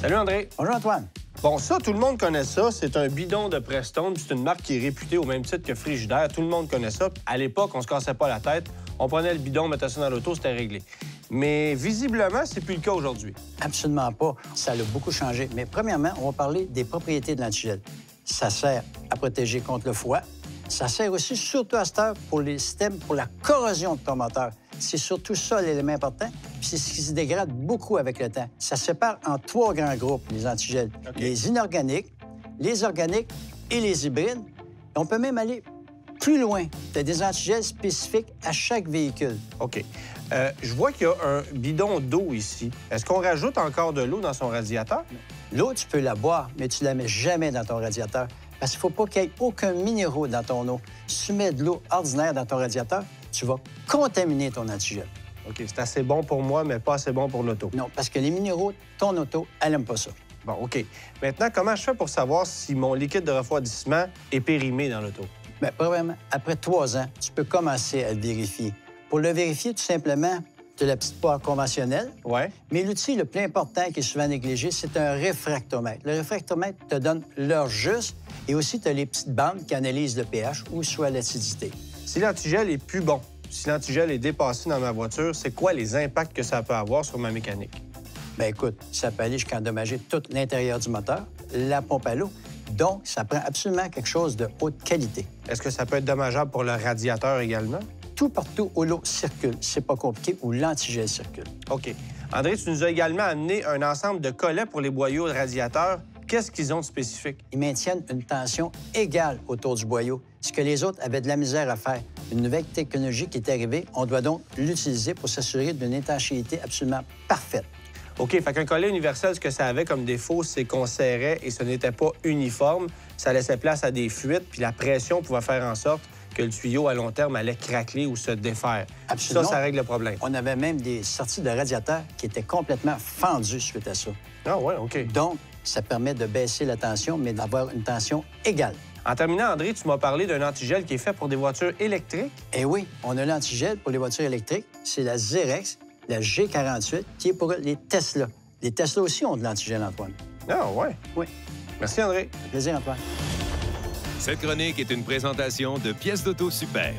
Salut André. Bonjour Antoine. Bon, ça, tout le monde connaît ça. C'est un bidon de Prestone. C'est une marque qui est réputée au même titre que Frigidaire. Tout le monde connaît ça. À l'époque, on se cassait pas la tête. On prenait le bidon, on mettait ça dans l'auto, c'était réglé. Mais visiblement, c'est plus le cas aujourd'hui. Absolument pas. Ça a beaucoup changé. Mais premièrement, on va parler des propriétés de l'antigel. Ça sert à protéger contre le froid. Ça sert aussi, surtout à cette heure, pour les systèmes, pour la corrosion de ton moteur. C'est surtout ça l'élément important. Puis c'est ce qui se dégrade beaucoup avec le temps. Ça se sépare en 3 grands groupes, les antigels. OK. Les inorganiques, les organiques et les hybrides. Et on peut même aller plus loin. Tu as des antigels spécifiques à chaque véhicule. OK. Je vois qu'il y a un bidon d'eau ici. Est-ce qu'on rajoute encore de l'eau dans son radiateur? L'eau, tu peux la boire, mais tu la mets jamais dans ton radiateur. Parce qu'il ne faut pas qu'il y ait aucun minéraux dans ton eau. Si tu mets de l'eau ordinaire dans ton radiateur, tu vas contaminer ton antigel. OK, c'est assez bon pour moi, mais pas assez bon pour l'auto. Non, parce que les minéraux, ton auto, elle n'aime pas ça. Bon, OK. Maintenant, comment je fais pour savoir si mon liquide de refroidissement est périmé dans l'auto? Bien, probablement, après 3 ans, tu peux commencer à le vérifier. Pour le vérifier, tout simplement, tu as la petite poire conventionnelle. Ouais. Mais l'outil le plus important qui est souvent négligé, c'est un réfractomètre. Le réfractomètre te donne l'heure juste et aussi tu as les petites bandes qui analysent le pH ou soit l'acidité. Si l'antigel est plus bon, si l'antigel est dépassé dans ma voiture, c'est quoi les impacts que ça peut avoir sur ma mécanique? Bien, écoute, ça peut aller jusqu'à endommager tout l'intérieur du moteur, la pompe à l'eau. Donc, ça prend absolument quelque chose de haute qualité. Est-ce que ça peut être dommageable pour le radiateur également? Tout partout où l'eau circule, c'est pas compliqué, où l'antigel circule. OK. André, tu nous as également amené un ensemble de collets pour les boyaux de radiateur. Qu'est-ce qu'ils ont de spécifique? Ils maintiennent une tension égale autour du boyau, ce que les autres avaient de la misère à faire. Une nouvelle technologie qui est arrivée, on doit donc l'utiliser pour s'assurer d'une étanchéité absolument parfaite. OK, fait qu'un collet universel, ce que ça avait comme défaut, c'est qu'on serrait et ce n'était pas uniforme. Ça laissait place à des fuites, puis la pression pouvait faire en sorte que le tuyau, à long terme, allait craqueler ou se défaire. Absolument. Ça règle le problème. On avait même des sorties de radiateurs qui étaient complètement fendues suite à ça. Ah ouais, OK. Donc, ça permet de baisser la tension, mais d'avoir une tension égale. En terminant, André, tu m'as parlé d'un antigel qui est fait pour des voitures électriques. Eh oui, on a l'antigel pour les voitures électriques. C'est la Zerex, la G48, qui est pour les Tesla. Les Tesla aussi ont de l'antigel, Antoine. Ah ouais. Oui. Merci, André. Plaisir, Antoine. Cette chronique est une présentation de Pièces d'Auto Super.